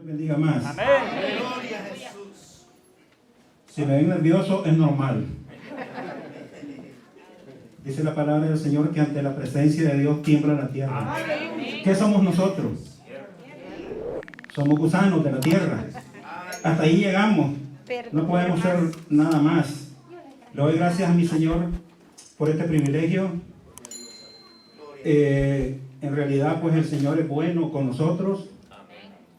me bendiga más. Amén. Gloria a Jesús. Si me ven nervioso, es normal. Dice la palabra del Señor que ante la presencia de Dios tiembla la tierra. ¿Qué somos nosotros? Somos gusanos de la tierra. Hasta ahí llegamos. No podemos ser nada más. Le doy gracias a mi Señor por este privilegio. En realidad, pues el Señor es bueno con nosotros.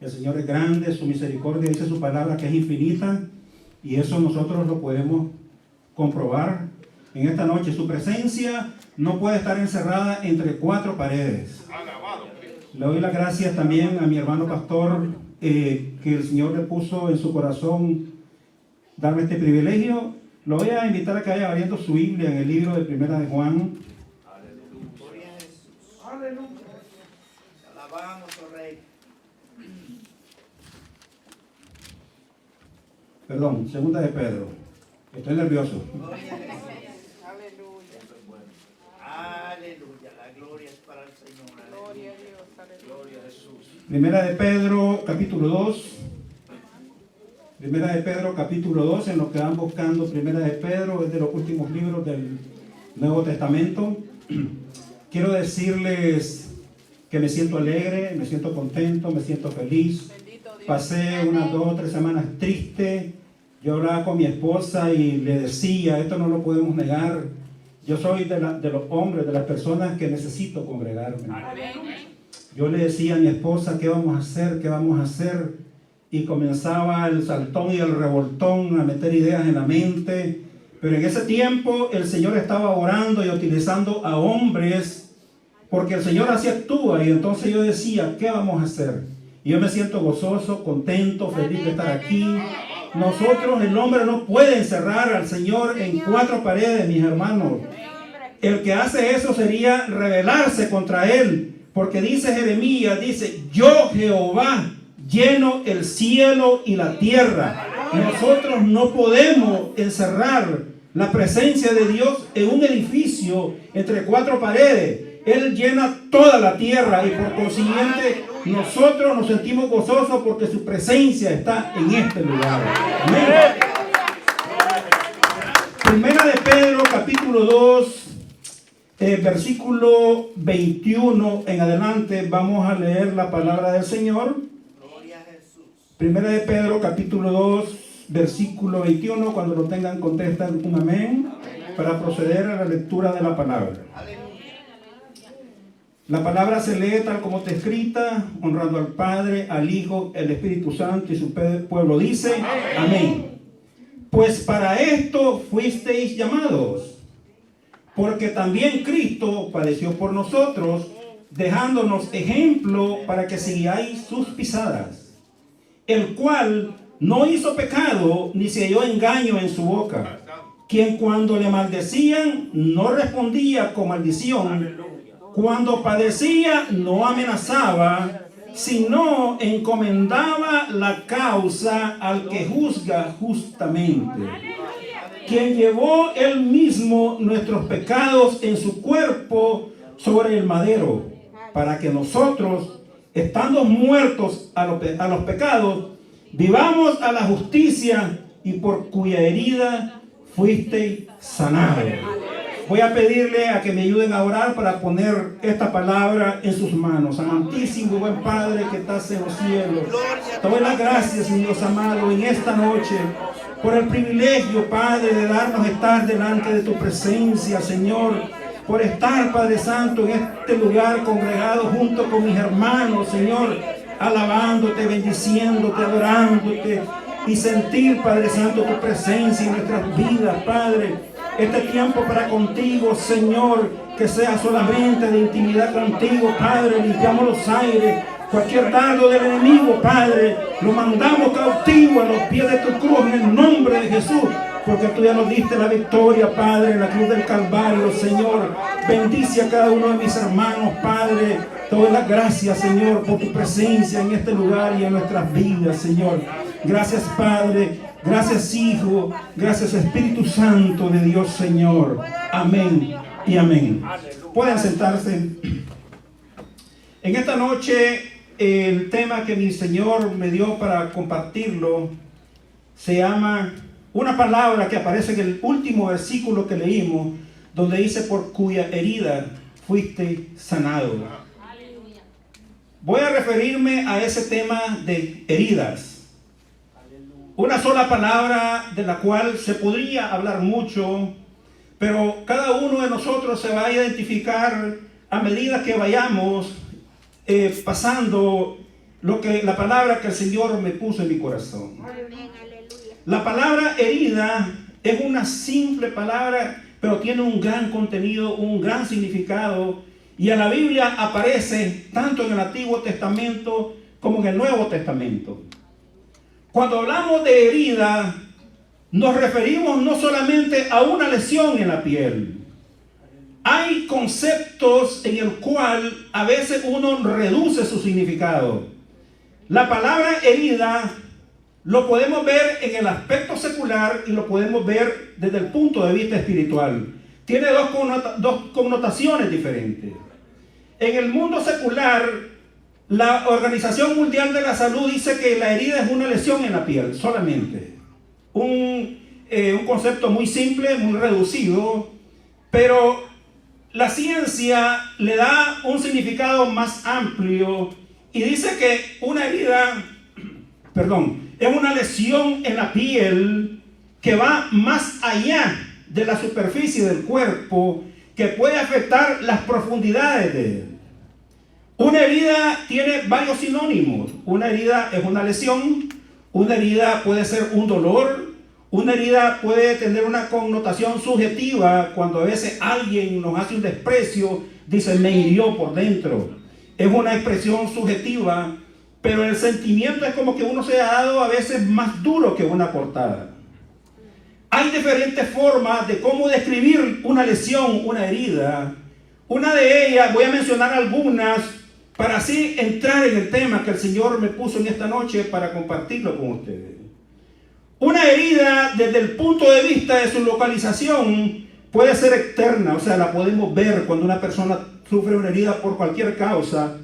El Señor es grande, su misericordia dice su palabra que es infinita. Y eso nosotros lo podemos comprobar en esta noche. Su presencia no puede estar encerrada entre cuatro paredes. Le doy las gracias también a mi hermano pastor, que el Señor le puso en su corazón darme este privilegio. Lo voy a invitar a que vaya abriendo su Biblia en el libro de Primera de Juan. Gloria a Jesús. Aleluya. Te alabamos, oh Rey. Perdón, segunda de Pedro. Estoy nervioso. Gloria a Jesús. Aleluya. La gloria es para el Señor. Gloria a Dios. Gloria a Jesús. Primera de Pedro, capítulo 2. Primera de Pedro, capítulo 2. En lo que van buscando, Primera de Pedro es de los últimos libros del Nuevo Testamento. Quiero decirles que me siento alegre, me siento contento, me siento feliz. Pasé unas 2 o 3 semanas triste. Yo hablaba con mi esposa y le decía, esto no lo podemos negar. Yo soy de los hombres, de las personas que necesito congregarme. Yo le decía a mi esposa, ¿qué vamos a hacer? ¿Qué vamos a hacer? Y comenzaba el saltón y el revoltón a meter ideas en la mente. Pero en ese tiempo el Señor estaba orando y utilizando a hombres, porque el Señor así actúa. Y entonces yo decía, ¿qué vamos a hacer? Y yo me siento gozoso, contento, feliz de estar aquí. Nosotros, el hombre no puede encerrar al Señor en 4 paredes, mis hermanos. El que hace eso sería rebelarse contra Él. Porque dice Jeremías, dice, yo Jehová lleno el cielo y la tierra. Nosotros no podemos encerrar la presencia de Dios en un edificio entre 4 paredes. Él llena toda la tierra y por consiguiente nosotros nos sentimos gozosos porque su presencia está en este lugar. Amén. Primera de Pedro, capítulo 2, versículo 21 en adelante, vamos a leer la palabra del Señor. Gloria a Jesús. Primera de Pedro, capítulo 2, versículo 21, cuando lo tengan contestan un amén, para proceder a la lectura de la palabra. Aleluya. La palabra se lee tal como está escrita, honrando al Padre, al Hijo, el Espíritu Santo y su pueblo dice, amén. Pues para esto fuisteis llamados, porque también Cristo padeció por nosotros, dejándonos ejemplo para que sigáis sus pisadas, el cual no hizo pecado ni se halló engaño en su boca, quien cuando le maldecían no respondía con maldición, cuando padecía no amenazaba, sino encomendaba la causa al que juzga justamente, quien llevó él mismo nuestros pecados en su cuerpo sobre el madero, para que nosotros, estando muertos a los pecados, vivamos a la justicia, y por cuya herida fuisteis sanados. Voy a pedirle a que me ayuden a orar para poner esta palabra en sus manos. Amantísimo buen Padre que estás en los cielos, te doy las gracias, mi Dios amado, en esta noche, por el privilegio, Padre, de darnos estar delante de tu presencia, Señor, por estar, Padre Santo, en este lugar congregado junto con mis hermanos, Señor, alabándote, bendiciéndote, adorándote, y sentir, Padre Santo, tu presencia en nuestras vidas, Padre. Este tiempo para contigo, Señor, que sea solamente de intimidad contigo, Padre. Limpiamos los aires, cualquier dardo del enemigo, Padre, lo mandamos cautivo a los pies de tu cruz en el nombre de Jesús, porque tú ya nos diste la victoria, Padre, en la cruz del Calvario, Señor. Bendice a cada uno de mis hermanos, Padre. Te doy las gracias, Señor, por tu presencia en este lugar y en nuestras vidas, Señor. Gracias, Padre. Gracias, Hijo. Gracias, Espíritu Santo de Dios, Señor. Amén y amén. Pueden sentarse. En esta noche el tema que mi Señor me dio para compartirlo se llama una palabra que aparece en el último versículo que leímos, donde dice: por cuya herida fuiste sanado. Voy a referirme a ese tema de heridas. Una sola palabra de la cual se podría hablar mucho, pero cada uno de nosotros se va a identificar a medida que vayamos pasando la palabra que el Señor me puso en mi corazón. La palabra herida es una simple palabra, pero tiene un gran contenido, un gran significado, y en la Biblia aparece tanto en el Antiguo Testamento como en el Nuevo Testamento. Cuando hablamos de herida, nos referimos no solamente a una lesión en la piel. Hay conceptos en el cual a veces uno reduce su significado. La palabra herida lo podemos ver en el aspecto secular y lo podemos ver desde el punto de vista espiritual. Tiene dos connotaciones diferentes. En el mundo secular, la Organización Mundial de la Salud dice que la herida es una lesión en la piel, solamente. Un concepto muy simple, muy reducido, pero la ciencia le da un significado más amplio y dice que una herida, es una lesión en la piel que va más allá de la superficie del cuerpo, que puede afectar las profundidades de él. Una herida tiene varios sinónimos. Una herida es una lesión, una herida puede ser un dolor, una herida puede tener una connotación subjetiva cuando a veces alguien nos hace un desprecio, dice me hirió por dentro. Es una expresión subjetiva, pero el sentimiento es como que uno se ha dado a veces más duro que una cortada. Hay diferentes formas de cómo describir una lesión, una herida. Una de ellas, voy a mencionar algunas para así entrar en el tema que el Señor me puso en esta noche para compartirlo con ustedes. Una herida, desde el punto de vista de su localización, puede ser externa, o sea, la podemos ver cuando una persona sufre una herida por cualquier causa,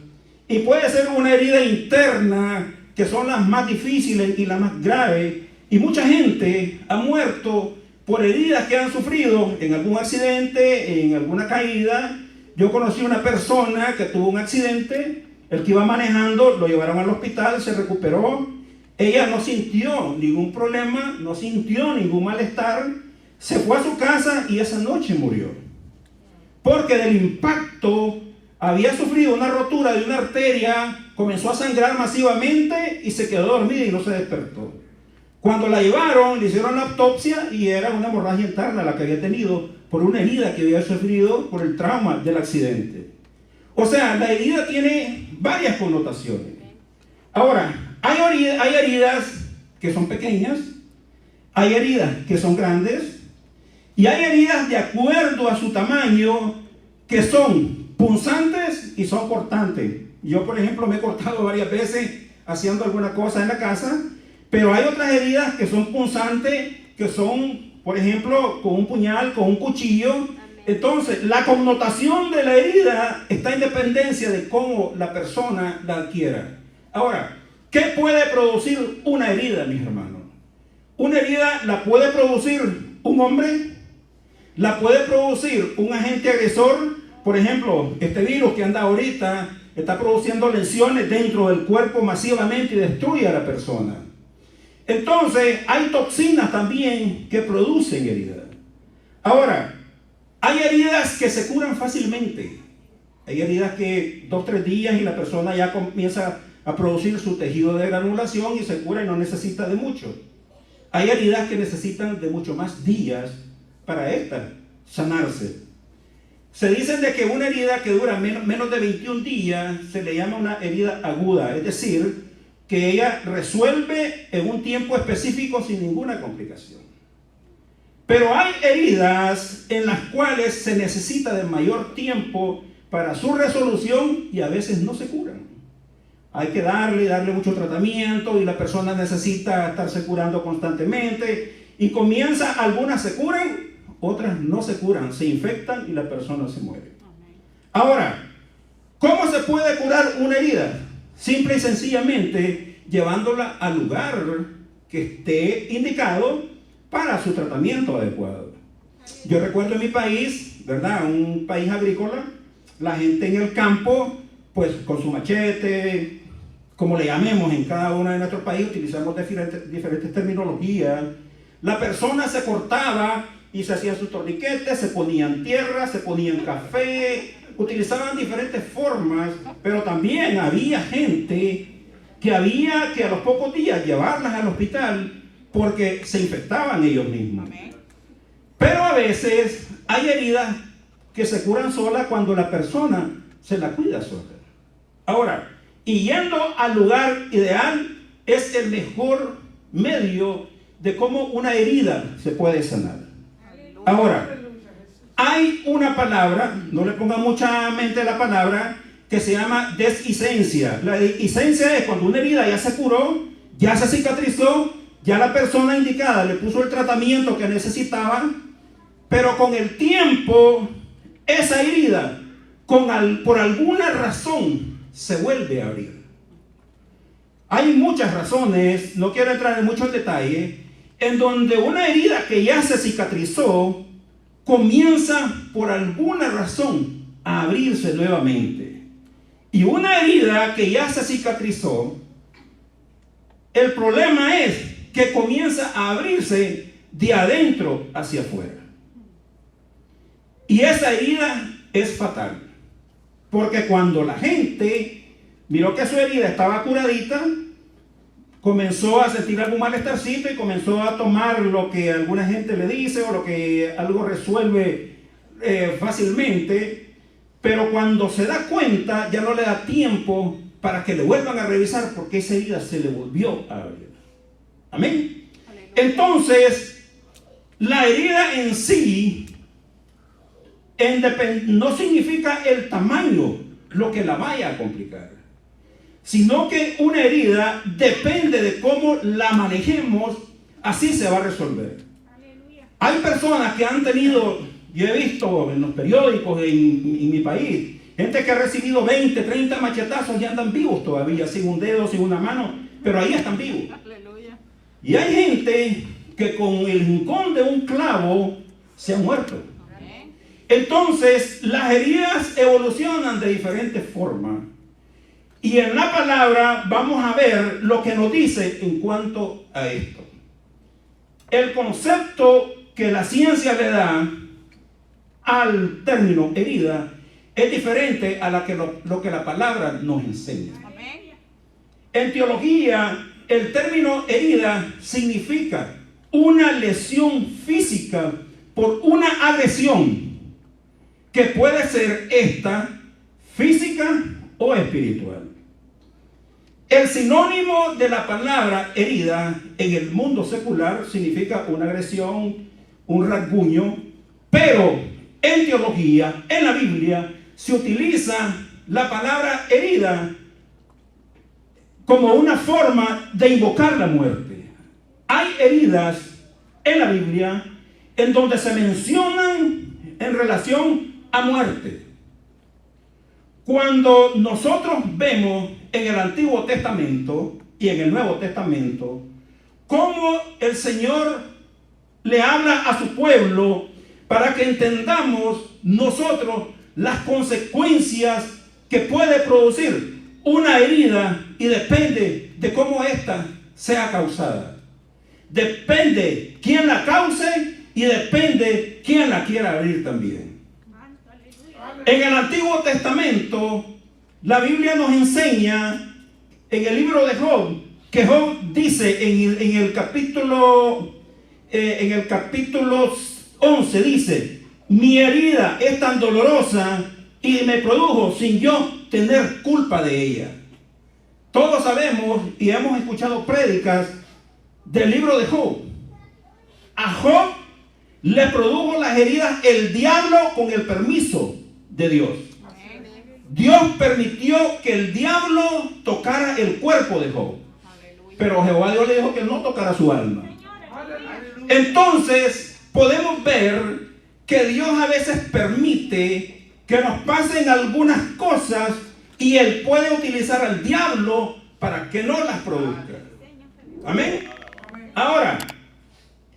y puede ser una herida interna, que son las más difíciles y las más graves, y mucha gente ha muerto por heridas que han sufrido en algún accidente, en alguna caída. Yo conocí una persona que tuvo un accidente, el que iba manejando, lo llevaron al hospital, se recuperó. Ella no sintió ningún problema, no sintió ningún malestar, se fue a su casa y esa noche murió. Porque del impacto había sufrido una rotura de una arteria, comenzó a sangrar masivamente y se quedó dormida y no se despertó. Cuando la llevaron, le hicieron la autopsia y era una hemorragia interna la que había tenido por una herida que había sufrido por el trauma del accidente. O sea, la herida tiene varias connotaciones. Ahora, hay heridas que son pequeñas, hay heridas que son grandes, y hay heridas de acuerdo a su tamaño que son punzantes y son cortantes. Yo, por ejemplo, me he cortado varias veces haciendo alguna cosa en la casa, pero hay otras heridas que son punzantes, que son, por ejemplo, con un puñal, con un cuchillo. Entonces, la connotación de la herida está en dependencia de cómo la persona la adquiera. Ahora, ¿qué puede producir una herida, mis hermanos? Una herida la puede producir un hombre, la puede producir un agente agresor. Por ejemplo, este virus que anda ahorita está produciendo lesiones dentro del cuerpo masivamente y destruye a la persona. Entonces, hay toxinas también que producen heridas. Ahora, hay heridas que se curan fácilmente. Hay heridas que 2 o 3 días y la persona ya comienza a producir su tejido de granulación y se cura y no necesita de mucho. Hay heridas que necesitan de mucho más días para sanarse. Se dice de que una herida que dura menos de 21 días se le llama una herida aguda, es decir, que ella resuelve en un tiempo específico sin ninguna complicación. Pero hay heridas en las cuales se necesita de mayor tiempo para su resolución y a veces no se curan. Hay que darle mucho tratamiento y la persona necesita estarse curando constantemente y algunas se curan, otras no se curan, se infectan y la persona se muere. Ahora, ¿cómo se puede curar una herida? simple y sencillamente llevándola al lugar que esté indicado para su tratamiento adecuado. Yo recuerdo en mi país, ¿verdad? Un país agrícola, la gente en el campo, pues con su machete, como le llamemos en cada uno de nuestros países, utilizamos diferentes terminologías. La persona se cortaba y se hacían sus torniquetes, se ponían tierra, se ponían café, utilizaban diferentes formas, pero también había gente que había que a los pocos días llevarlas al hospital porque se infectaban ellos mismos. Pero a veces hay heridas que se curan solas cuando la persona se la cuida sola. Ahora, y yendo al lugar ideal es el mejor medio de cómo una herida se puede sanar. Ahora, hay una palabra, no le ponga mucha mente a la palabra, que se llama deshicencia. La deshicencia es cuando una herida ya se curó, ya se cicatrizó, ya la persona indicada le puso el tratamiento que necesitaba, pero con el tiempo esa herida, por alguna razón, se vuelve a abrir. Hay muchas razones, no quiero entrar en muchos detalles, en donde una herida que ya se cicatrizó comienza por alguna razón a abrirse nuevamente. Y una herida que ya se cicatrizó, el problema es que comienza a abrirse de adentro hacia afuera. Y esa herida es fatal. Porque cuando la gente miró que su herida estaba curadita, comenzó a sentir algún malestarcito y comenzó a tomar lo que alguna gente le dice o lo que algo resuelve fácilmente. Pero cuando se da cuenta, ya no le da tiempo para que le vuelvan a revisar porque esa herida se le volvió a abrir. Amén. Entonces, la herida en sí no significa el tamaño lo que la vaya a complicar, sino que una herida depende de cómo la manejemos, así se va a resolver. Hay personas que han tenido, yo he visto en los periódicos en mi país, gente que ha recibido 20, 30 machetazos y andan vivos todavía, sin un dedo, sin una mano, pero ahí están vivos. Y hay gente que con el rincón de un clavo se ha muerto. Entonces, las heridas evolucionan de diferentes formas. Y en la palabra vamos a ver lo que nos dice en cuanto a esto. El concepto que la ciencia le da al término herida es diferente a lo que la palabra nos enseña. En teología, el término herida significa una lesión física por una agresión que puede ser esta física o espiritual. El sinónimo de la palabra herida en el mundo secular significa una agresión, un rasguño, pero en teología, en la Biblia, se utiliza la palabra herida como una forma de invocar la muerte. Hay heridas en la Biblia en donde se mencionan en relación a muerte. Cuando nosotros vemos en el Antiguo Testamento y en el Nuevo Testamento cómo el Señor le habla a su pueblo para que entendamos nosotros las consecuencias que puede producir una herida, y depende de cómo ésta sea causada. Depende quién la cause y depende quién la quiera abrir también. En el Antiguo Testamento, la Biblia nos enseña en el libro de Job, que Job dice en el capítulo 11, dice: mi herida es tan dolorosa y me produjo sin yo tener culpa de ella. Todos sabemos y hemos escuchado prédicas del libro de Job. A Job le produjo las heridas el diablo con el permiso de Dios. Dios permitió que el diablo tocara el cuerpo de Job, pero Jehová Dios le dijo que no tocara su alma. Entonces podemos ver que Dios a veces permite que nos pasen algunas cosas y él puede utilizar al diablo para que no las produzca. Amén. Ahora,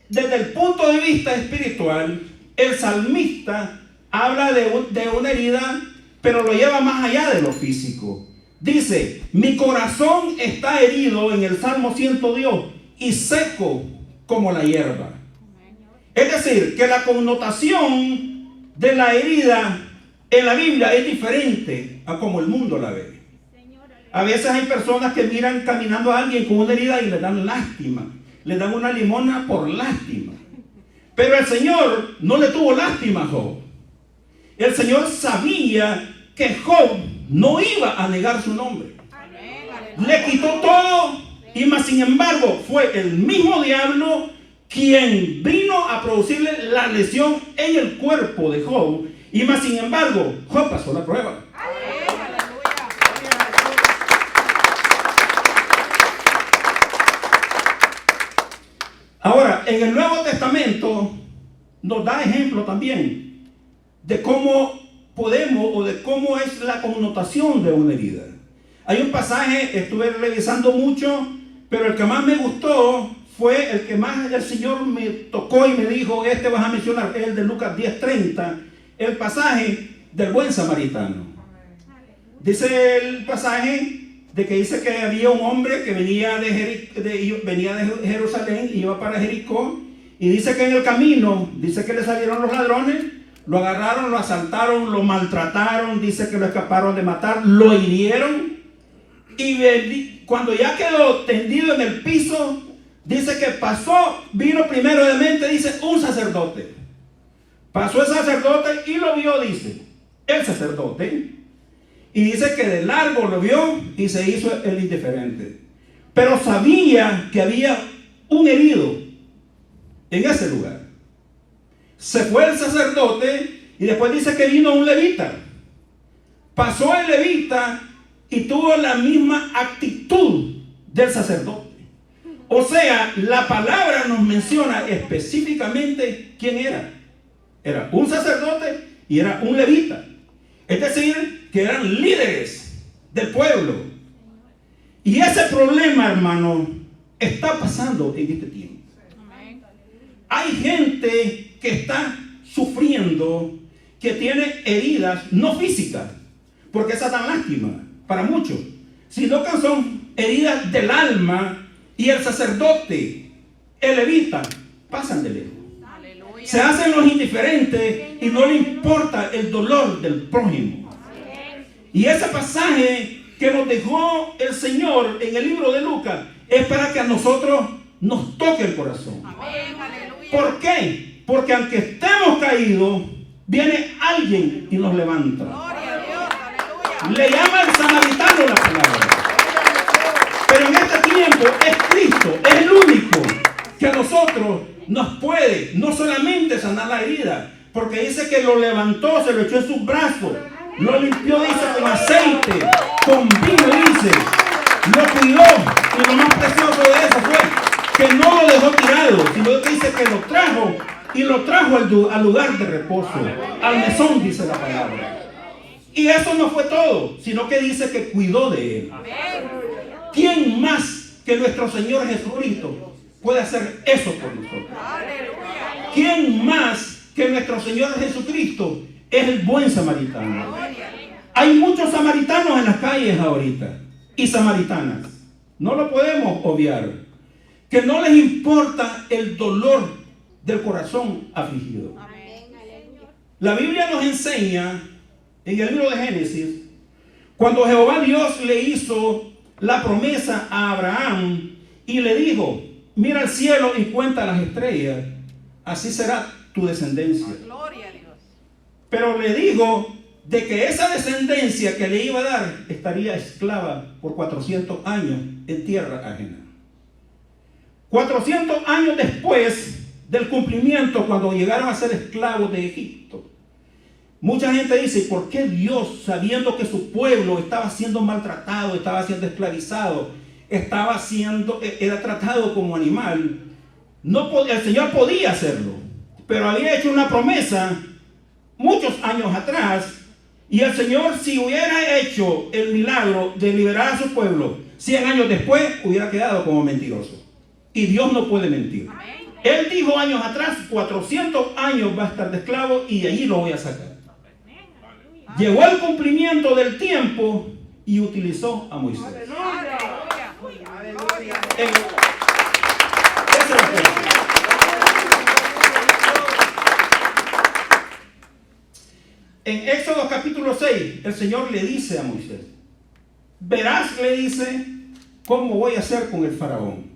desde el punto de vista espiritual, el salmista habla de una herida, pero lo lleva más allá de lo físico. Dice, mi corazón está herido en el Salmo 102 y seco como la hierba. Es decir, que la connotación de la herida en la Biblia es diferente a como el mundo la ve. A veces hay personas que miran caminando a alguien con una herida y le dan lástima. Le dan una limona por lástima. Pero el Señor no le tuvo lástima a Job. El Señor sabía que Job no iba a negar su nombre. Le quitó todo y más sin embargo fue el mismo diablo quien vino a producirle la lesión en el cuerpo de Job. Y más sin embargo, Job pasó la prueba. Ahora, en el Nuevo Testamento nos da ejemplo también de cómo podemos o de cómo es la connotación de una herida. Hay un pasaje, estuve revisando mucho, pero el que más me gustó fue el que más el Señor me tocó y me dijo, este vas a mencionar, el de Lucas 10:30, el pasaje del buen samaritano. Dice el pasaje de que dice que había un hombre que venía de Jerusalén y iba para Jericó, y dice que en el camino, dice que le salieron los ladrones, lo agarraron, lo asaltaron, lo maltrataron, dice que lo escaparon de matar, lo hirieron, y cuando ya quedó tendido en el piso, dice que vino primero de mente, dice, un sacerdote. Pasó el sacerdote y lo vio, dice, el sacerdote. Y dice que de largo lo vio y se hizo el indiferente. Pero sabía que había un herido en ese lugar. Se fue el sacerdote y después dice que vino un levita. Pasó el levita y tuvo la misma actitud del sacerdote. O sea, la palabra nos menciona específicamente quién era. Era un sacerdote y era un levita. Es decir, que eran líderes del pueblo. Y ese problema, hermano, está pasando en este tiempo. Hay gente que está sufriendo, que tiene heridas no físicas, porque esas dan lástima para muchos, sino que son heridas del alma, y el sacerdote, el levita, pasan de lejos. Se hacen los indiferentes y no le importa el dolor del prójimo. Y ese pasaje que nos dejó el Señor en el libro de Lucas es para que a nosotros nos toque el corazón. ¿Por qué? Porque aunque estemos caídos, viene alguien y nos levanta. Le llama el samaritano la palabra. Pero en este tiempo es Cristo, es el único que a nosotros nos puede no solamente sanar la herida, porque dice que lo levantó, se lo echó en sus brazos, lo limpió, dice, con aceite, con vino, dice, lo cuidó, y lo más precioso de eso fue que no lo dejó tirado, sino que dice que lo trajo, y lo trajo al lugar de reposo, al mesón, dice la palabra. Y eso no fue todo, sino que dice que cuidó de él. ¿Quién más que nuestro Señor Jesucristo puede hacer eso por nosotros? ¿Quién más que nuestro Señor Jesucristo es el buen samaritano? Hay muchos samaritanos en las calles ahorita y samaritanas. No lo podemos obviar. Que no les importa el dolor del corazón afligido. La Biblia nos enseña en el libro de Génesis, cuando Jehová Dios le hizo la promesa a Abraham y le dijo, mira el cielo y cuenta las estrellas, así será tu descendencia. Gloria a Dios. Pero le dijo de que esa descendencia que le iba a dar estaría esclava por 400 años en tierra ajena. 400 años después del cumplimiento, cuando llegaron a ser esclavos de Egipto, mucha gente dice, ¿por qué Dios, sabiendo que su pueblo estaba siendo maltratado, estaba siendo esclavizado, era tratado como animal? El Señor podía hacerlo, pero había hecho una promesa muchos años atrás Y el Señor, si hubiera hecho el milagro de liberar a su pueblo 100 años después, hubiera quedado como mentiroso. Y Dios no puede mentir. Él dijo años atrás, 400 años va a estar de esclavo y de allí lo voy a sacar. Llegó el cumplimiento del tiempo y utilizó a Moisés. En Éxodo capítulo 6, el Señor le dice a Moisés, verás, le dice, cómo voy a hacer con el faraón.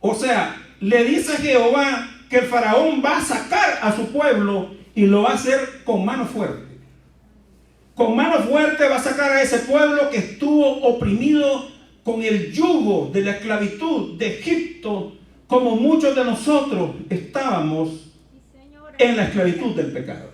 O sea, le dice Jehová que el faraón va a sacar a su pueblo y lo va a hacer con mano fuerte. Con mano fuerte va a sacar a ese pueblo que estuvo oprimido con el yugo de la esclavitud de Egipto, como muchos de nosotros estábamos en la esclavitud del pecado.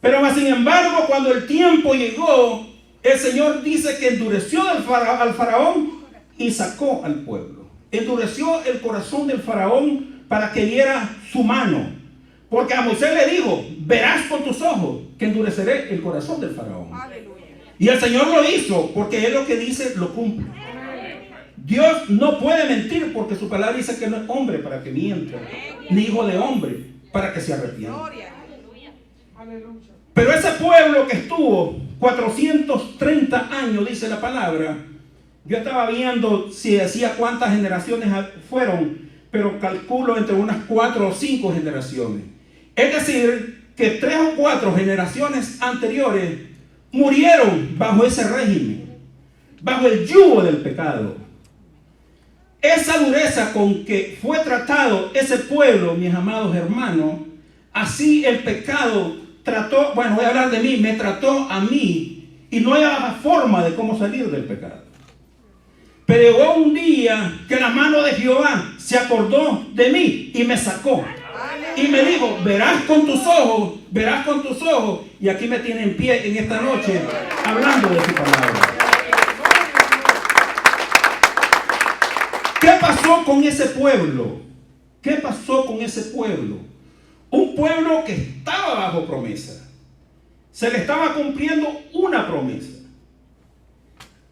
Pero más sin embargo, cuando el tiempo llegó, el Señor dice que endureció al faraón y sacó al pueblo. Endureció el corazón del faraón para que viera su mano. Porque a Moisés le dijo, verás con tus ojos que endureceré el corazón del faraón. Aleluya. Y el Señor lo hizo porque Él lo que dice lo cumple. Dios no puede mentir porque su palabra dice que no es hombre para que mienta, ni hijo de hombre para que se arrepienta. Pero ese pueblo que estuvo 430 años, dice la palabra, yo estaba viendo si decía cuántas generaciones fueron, pero calculo entre unas 4 o 5 generaciones. Es decir, que 3 o 4 generaciones anteriores murieron bajo ese régimen, bajo el yugo del pecado. Esa dureza con que fue tratado ese pueblo, mis amados hermanos, así el pecado trató, bueno, voy a hablar de mí, me trató a mí y no había forma de cómo salir del pecado. Pero llegó un día que la mano de Jehová se acordó de mí y me sacó. Y me dijo, verás con tus ojos, verás con tus ojos. Y aquí me tiene en pie en esta noche hablando de su palabra. ¿Qué pasó con ese pueblo? ¿Qué pasó con ese pueblo? Un pueblo que estaba bajo promesa. Se le estaba cumpliendo una promesa.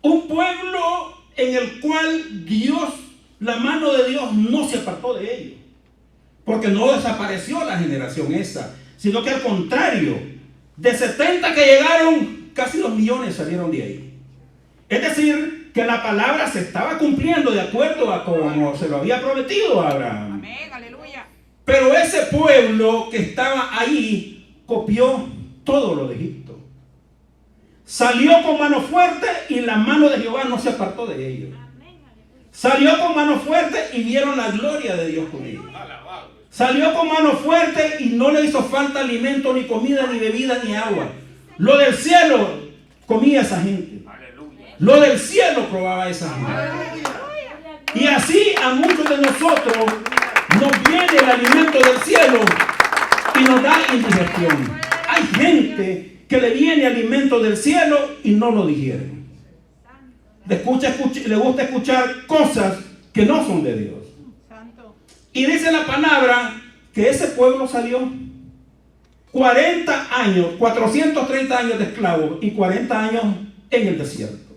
Un pueblo en el cual Dios, la mano de Dios no se apartó de ellos. Porque no desapareció la generación esa, sino que al contrario, de 70 que llegaron, casi 2 millones salieron de ahí. Es decir, que la palabra se estaba cumpliendo de acuerdo a como se lo había prometido a Abraham. Amén, aleluya. Pero ese pueblo que estaba ahí copió todo lo de Egipto. Salió con mano fuerte y la mano de Jehová no se apartó de ellos. Salió con mano fuerte y vieron la gloria de Dios con ellos. Salió con mano fuerte y no le hizo falta alimento, ni comida, ni bebida, ni agua. Lo del cielo comía esa gente. Lo del cielo probaba esa gente. Y así a muchos de nosotros nos viene el alimento del cielo y nos da indigestión. Hay gente que le viene alimento del cielo y no lo digieren. Le gusta escuchar cosas que no son de Dios. Y dice la palabra que ese pueblo salió 40 años, 430 años de esclavos y 40 años en el desierto.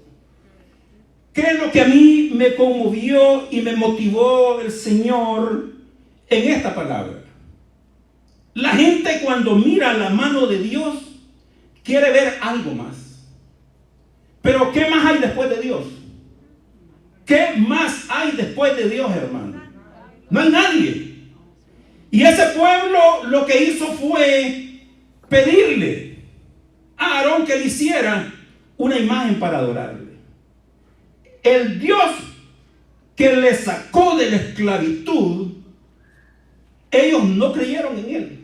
¿Qué es lo que a mí me conmovió y me motivó el Señor en esta palabra? La gente cuando mira la mano de Dios quiere ver algo más. Pero ¿qué más hay después de Dios? ¿Qué más hay después de Dios, hermano? No hay nadie. Y ese pueblo lo que hizo fue pedirle a Aarón que le hiciera una imagen para adorarle. El Dios que le sacó de la esclavitud, ellos no creyeron en él.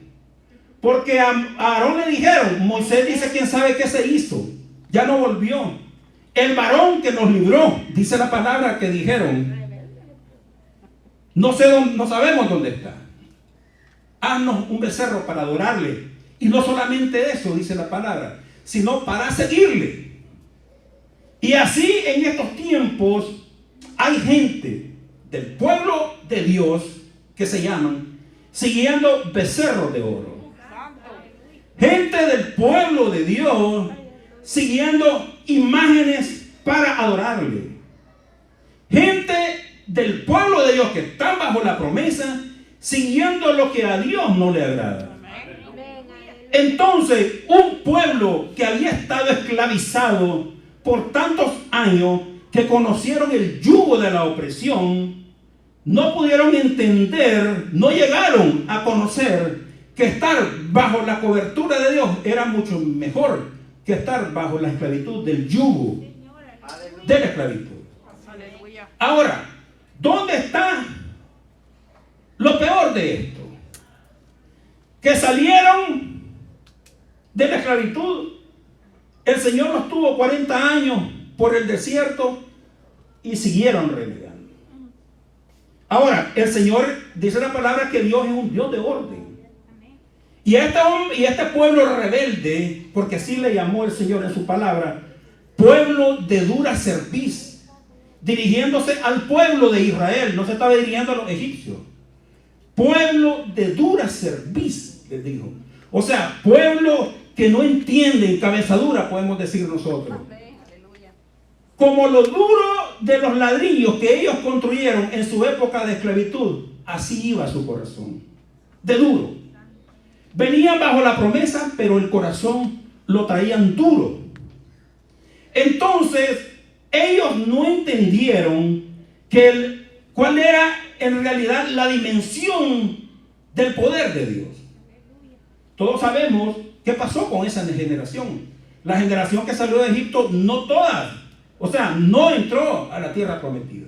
Porque a Aarón le dijeron, Moisés dice quién sabe qué se hizo, ya no volvió. El varón que nos libró, dice la palabra que dijeron, no sabemos dónde está. Haznos un becerro para adorarle. Y no solamente eso, dice la palabra, sino para seguirle. Y así en estos tiempos hay gente del pueblo de Dios que se llaman siguiendo becerros de oro. Gente del pueblo de Dios siguiendo imágenes para adorarle. Gente del pueblo de Dios que están bajo la promesa siguiendo lo que a Dios no le agrada. Entonces, un pueblo que había estado esclavizado por tantos años, que conocieron el yugo de la opresión, no pudieron entender, no llegaron a conocer que estar bajo la cobertura de Dios era mucho mejor que estar bajo la esclavitud del yugo de la esclavitud. Ahora, ¿dónde está lo peor de esto? Que salieron de la esclavitud. El Señor los tuvo 40 años por el desierto y siguieron renegando. Ahora, el Señor dice la palabra que Dios es un Dios de orden. Y este pueblo rebelde, porque así le llamó el Señor en su palabra, pueblo de dura cerviz, dirigiéndose al pueblo de Israel, no se estaba dirigiendo a los egipcios. Pueblo de dura cerviz, les dijo. O sea, pueblo que no entiende, cabezadura, podemos decir nosotros. Como lo duro de los ladrillos que ellos construyeron en su época de esclavitud, así iba su corazón, de duro. Venían bajo la promesa, pero el corazón lo traían duro. Entonces, ellos no entendieron cuál era en realidad la dimensión del poder de Dios. Todos sabemos qué pasó con esa generación. La generación que salió de Egipto, no todas, o sea, no entró a la tierra prometida.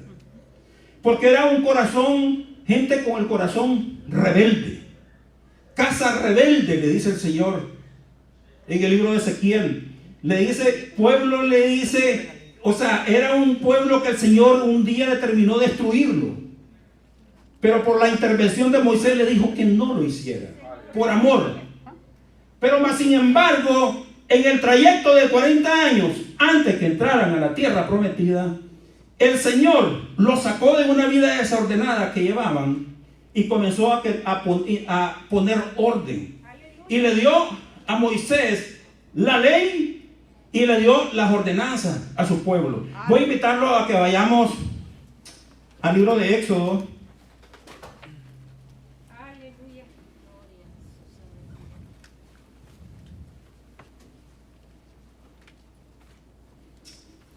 Porque era un corazón, gente con el corazón rebelde. Casa rebelde, le dice el Señor en el libro de Ezequiel. Le dice, pueblo, le dice, o sea, era un pueblo que el Señor un día determinó destruirlo. Pero por la intervención de Moisés le dijo que no lo hiciera, por amor. Pero más sin embargo, en el trayecto de 40 años, antes que entraran a la tierra prometida, el Señor los sacó de una vida desordenada que llevaban y comenzó a poner orden. Y le dio a Moisés la ley y le dio las ordenanzas a su pueblo. Voy a invitarlo a que vayamos al libro de Éxodo.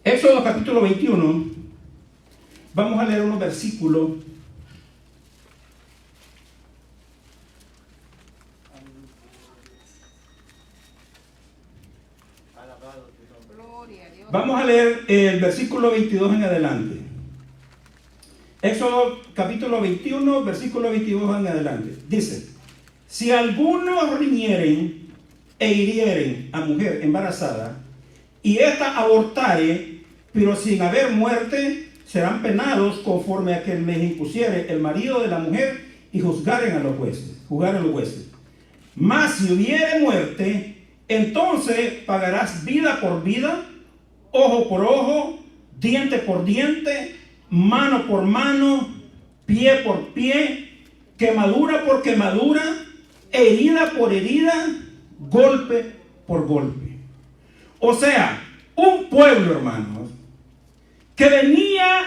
Éxodo capítulo 21. Vamos a leer unos versículos. Vamos a leer el versículo 22 en adelante. Éxodo capítulo 21, versículo 22 en adelante. Dice: si algunos riñeren e hirieren a mujer embarazada, y ésta abortare, pero sin haber muerte, serán penados conforme a que les impusiere el marido de la mujer, y juzgaren a los jueces. Mas si hubiere muerte, entonces pagarás vida por vida, ojo por ojo, diente por diente, mano por mano, pie por pie, quemadura por quemadura, herida por herida, golpe por golpe. O sea, un pueblo, hermanos, que venía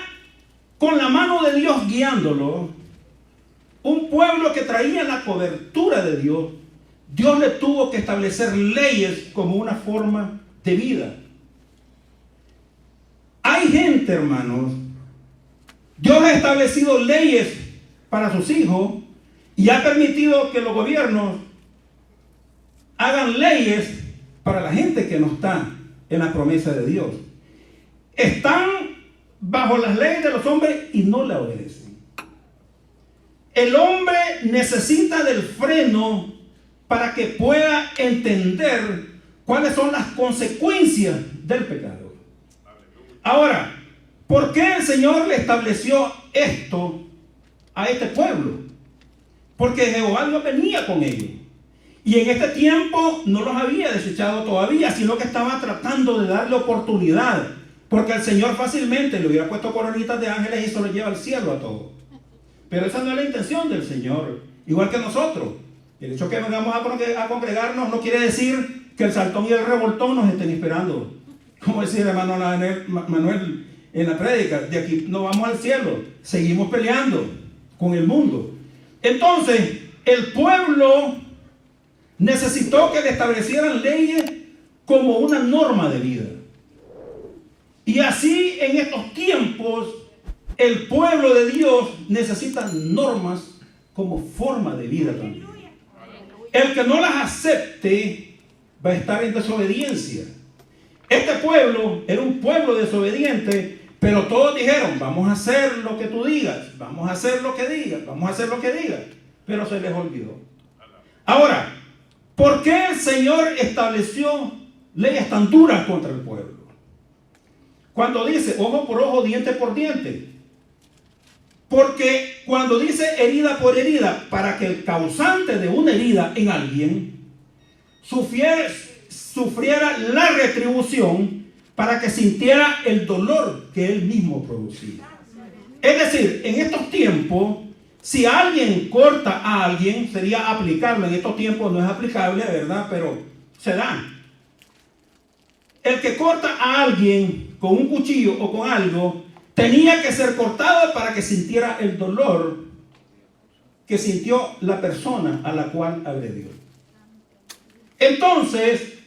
con la mano de Dios guiándolo, un pueblo que traía la cobertura de Dios, Dios le tuvo que establecer leyes como una forma de vida. Hay gente, hermanos, Dios ha establecido leyes para sus hijos y ha permitido que los gobiernos hagan leyes para la gente que no está en la promesa de Dios. Están bajo las leyes de los hombres y no la obedecen. El hombre necesita del freno para que pueda entender cuáles son las consecuencias del pecado. Ahora, ¿por qué el Señor le estableció esto a este pueblo? Porque Jehová no venía con ellos. Y en este tiempo no los había desechado todavía, sino que estaba tratando de darle oportunidad. Porque el Señor fácilmente le hubiera puesto coronitas de ángeles y se los lleva al cielo a todos. Pero esa no es la intención del Señor. Igual que nosotros. El hecho de que vengamos a congregarnos no quiere decir que el saltón y el revoltón nos estén esperando. Como decía el hermano Manuel en la prédica, de aquí no vamos al cielo, seguimos peleando con el mundo. Entonces, el pueblo necesitó que le establecieran leyes como una norma de vida. Y así en estos tiempos, el pueblo de Dios necesita normas como forma de vida también. El que no las acepte va a estar en desobediencia. Este pueblo era un pueblo desobediente, pero todos dijeron, vamos a hacer lo que tú digas, vamos a hacer lo que digas, vamos a hacer lo que digas. Pero se les olvidó. Ahora, ¿por qué el Señor estableció leyes tan duras contra el pueblo? Cuando dice ojo por ojo, diente por diente. Porque cuando dice herida por herida, para que el causante de una herida en alguien sufriera la retribución para que sintiera el dolor que él mismo producía. Es decir, en estos tiempos, si alguien corta a alguien, sería aplicarlo. En estos tiempos no es aplicable, ¿verdad? Pero se da. El que corta a alguien con un cuchillo o con algo, tenía que ser cortado para que sintiera el dolor que sintió la persona a la cual agredió. Entonces,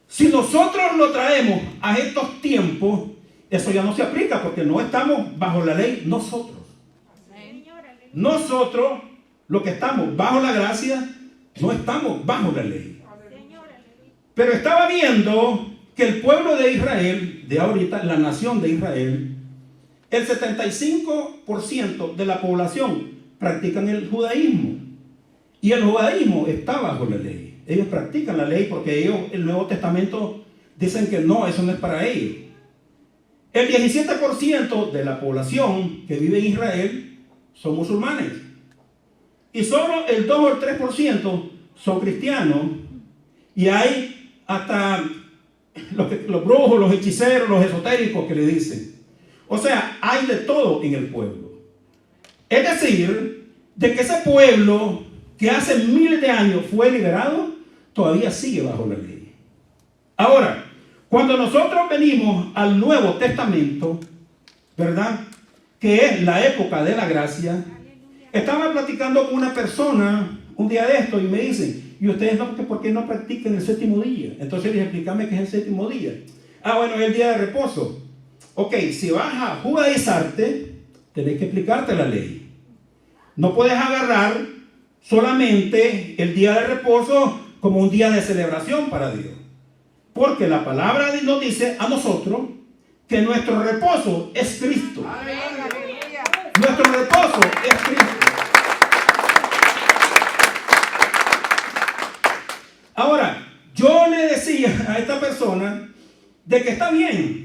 si nosotros lo traemos a estos tiempos, eso ya no se aplica porque no estamos bajo la ley nosotros. Nosotros, los que estamos bajo la gracia, no estamos bajo la ley. Pero estaba viendo que el pueblo de Israel, de ahorita, la nación de Israel, el 75% de la población practican el judaísmo. Y el judaísmo está bajo la ley. Ellos practican la ley porque ellos, el Nuevo Testamento, dicen que no, eso no es para ellos. El 17% de la población que vive en Israel son musulmanes. Y solo el 2 o el 3% son cristianos. Y hay hasta los brujos, los hechiceros, los esotéricos que le dicen. O sea, hay de todo en el pueblo. Es decir, de que ese pueblo que hace miles de años fue liberado, todavía sigue bajo la ley. Ahora, cuando nosotros venimos al Nuevo Testamento, ¿verdad? Que es la época de la gracia. Estaba platicando con una persona un día de esto y me dicen, ¿y ustedes no, por qué no practican el séptimo día? Entonces les dije, explícame qué es el séptimo día. Ah, bueno, es el día de reposo. Ok, si vas a judaizarte, tenés que explicarte la ley. No puedes agarrar solamente el día de reposo como un día de celebración para Dios. Porque la palabra nos dice a nosotros que nuestro reposo es Cristo. Nuestro reposo es Cristo. Ahora, yo le decía a esta persona de que está bien.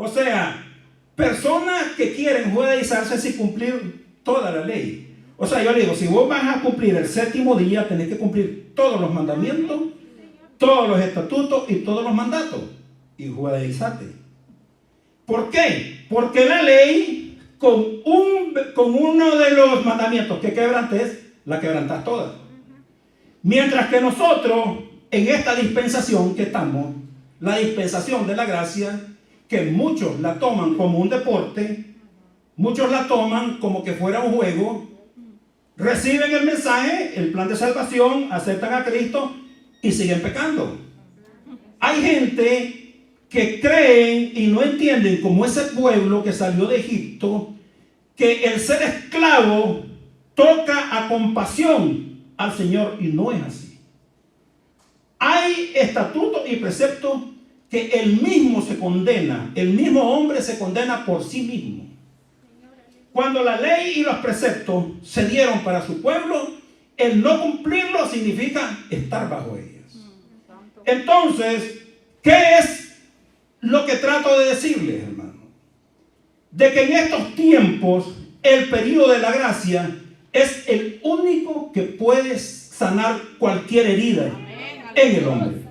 O sea, personas que quieren judaizarse sin cumplir toda la ley. O sea, yo le digo, si vos vas a cumplir el séptimo día, tenés que cumplir todos los mandamientos, todos los estatutos y todos los mandatos. Y judaizate. ¿Por qué? Porque la ley, con uno de los mandamientos que quebrantes, la quebrantas toda. Mientras que nosotros, en esta dispensación que estamos, la dispensación de la gracia, que muchos la toman como un deporte, muchos la toman como que fuera un juego, reciben el mensaje, el plan de salvación, aceptan a Cristo y siguen pecando. Hay gente que creen y no entienden, como ese pueblo que salió de Egipto, que el ser esclavo toca a compasión al Señor, y no es así. Hay estatutos y preceptos que él mismo se condena, el mismo hombre se condena por sí mismo. Cuando la ley y los preceptos se dieron para su pueblo, el no cumplirlo significa estar bajo ellas. Entonces, ¿qué es lo que trato de decirles, hermano? De que en estos tiempos el periodo de la gracia es el único que puede sanar cualquier herida en el hombre.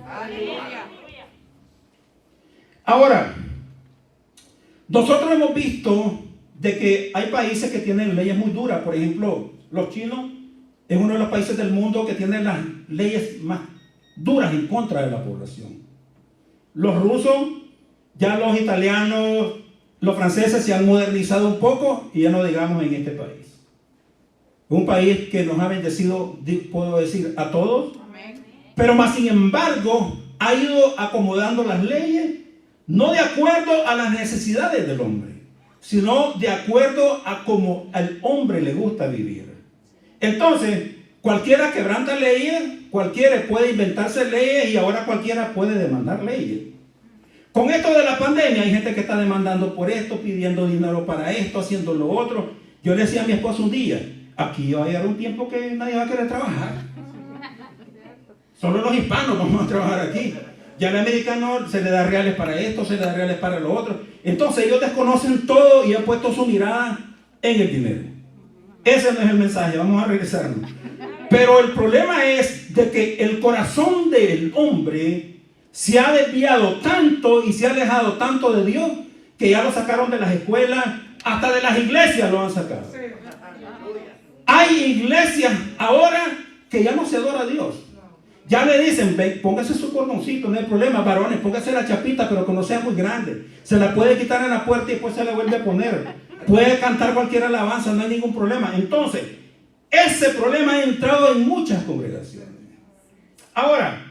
Ahora, nosotros hemos visto de que hay países que tienen leyes muy duras. Por ejemplo, los chinos es uno de los países del mundo que tiene las leyes más duras en contra de la población. Los rusos, ya los italianos, los franceses se han modernizado un poco y ya no digamos en este país. Un país que nos ha bendecido, puedo decir, a todos, pero más sin embargo ha ido acomodando las leyes, no de acuerdo a las necesidades del hombre, sino de acuerdo a cómo al hombre le gusta vivir. Entonces, cualquiera quebranta leyes, cualquiera puede inventarse leyes y ahora cualquiera puede demandar leyes. Con esto de la pandemia hay gente que está demandando por esto, pidiendo dinero para esto, haciendo lo otro. Yo le decía a mi esposo un día, aquí va a llegar un tiempo que nadie va a querer trabajar. Solo los hispanos vamos a trabajar aquí. Ya al americano se le da reales para esto, se le da reales para lo otro. Entonces ellos desconocen todo y han puesto su mirada en el dinero. Ese no es el mensaje, vamos a regresarnos. Pero el problema es de que el corazón del hombre se ha desviado tanto y se ha alejado tanto de Dios que ya lo sacaron de las escuelas, hasta de las iglesias lo han sacado. Hay iglesias ahora que ya no se adora a Dios. Ya le dicen, póngase su cordoncito, no hay problema, varones, póngase la chapita, pero que no sea muy grande. Se la puede quitar en la puerta y después se la vuelve a poner. Puede cantar cualquier alabanza, no hay ningún problema. Entonces, ese problema ha entrado en muchas congregaciones. Ahora,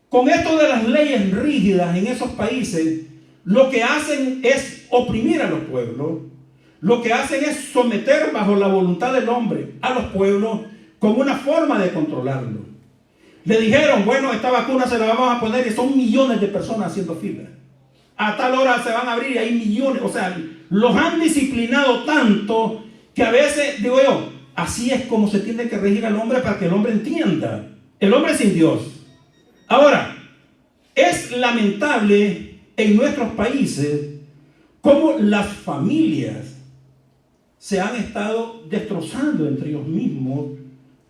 con esto de las leyes rígidas en esos países, lo que hacen es oprimir a los pueblos. Lo que hacen es someter bajo la voluntad del hombre a los pueblos como una forma de controlarlo. Le dijeron, bueno, esta vacuna se la vamos a poner y son millones de personas haciendo fila. A tal hora se van a abrir y hay millones. O sea, los han disciplinado tanto que a veces, digo yo, así es como se tiene que regir al hombre para que el hombre entienda. El hombre sin Dios. Ahora, es lamentable en nuestros países cómo las familias se han estado destrozando entre ellos mismos,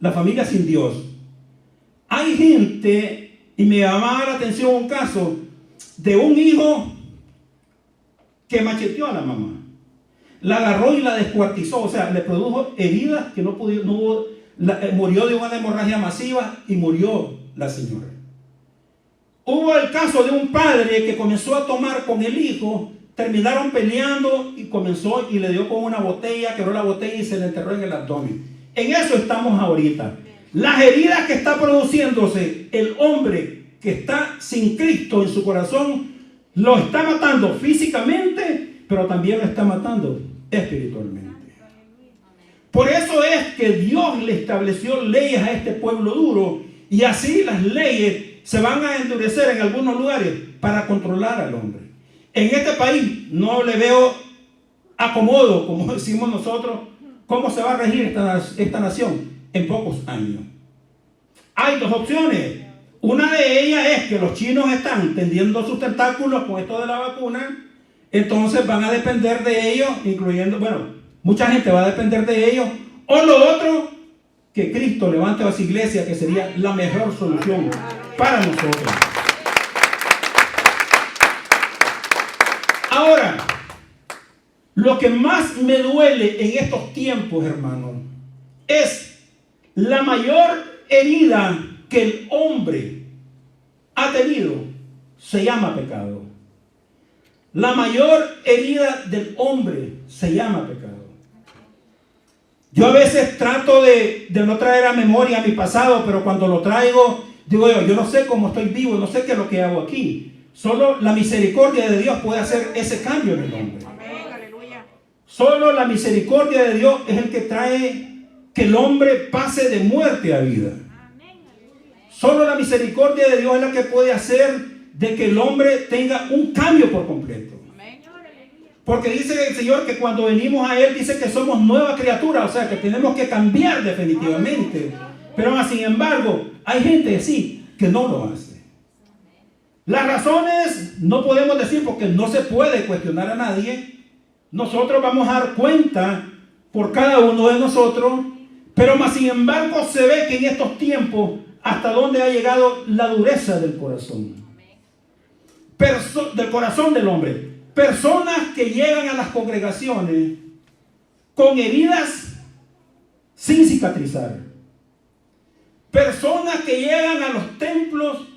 la familia sin Dios. Hay gente, y me llamaba la atención un caso de un hijo que macheteó a la mamá, la agarró y la descuartizó, o sea, le produjo heridas que no hubo, murió de una hemorragia masiva y murió la señora. Hubo el caso de un padre que comenzó a tomar con el hijo, terminaron peleando y comenzó y le dio con una botella, quebró la botella y se le enterró en el abdomen. En eso estamos ahorita. Las heridas que está produciéndose el hombre que está sin Cristo en su corazón, lo está matando físicamente, pero también lo está matando espiritualmente. Por eso es que Dios le estableció leyes a este pueblo duro, y así las leyes se van a endurecer en algunos lugares para controlar al hombre. En este país no le veo acomodo, como decimos nosotros, cómo se va a regir esta nación en pocos años. Hay dos opciones. Una de ellas es que los chinos están tendiendo sus tentáculos con esto de la vacuna, entonces van a depender de ellos, incluyendo, bueno, mucha gente va a depender de ellos. O lo otro, que Cristo levante a su iglesia, que sería la mejor solución para nosotros. Ahora, lo que más me duele en estos tiempos, hermanos, es la mayor herida que el hombre ha tenido, se llama pecado. La mayor herida del hombre se llama pecado. Yo a veces trato de no traer a memoria mi pasado, pero cuando lo traigo, digo yo no sé cómo estoy vivo, no sé qué es lo que hago aquí. Solo la misericordia de Dios puede hacer ese cambio en el hombre. Solo la misericordia de Dios es el que trae que el hombre pase de muerte a vida. Solo la misericordia de Dios es la que puede hacer de que el hombre tenga un cambio por completo. Porque dice el Señor que cuando venimos a Él, dice que somos nueva criatura, o sea que tenemos que cambiar definitivamente. Pero sin embargo, hay gente así que no lo hace. Las razones no podemos decir porque no se puede cuestionar a nadie. Nosotros vamos a dar cuenta por cada uno de nosotros, pero más sin embargo se ve que en estos tiempos hasta dónde ha llegado la dureza del corazón. Del corazón del hombre. Personas que llegan a las congregaciones con heridas sin cicatrizar. Personas que llegan a los templos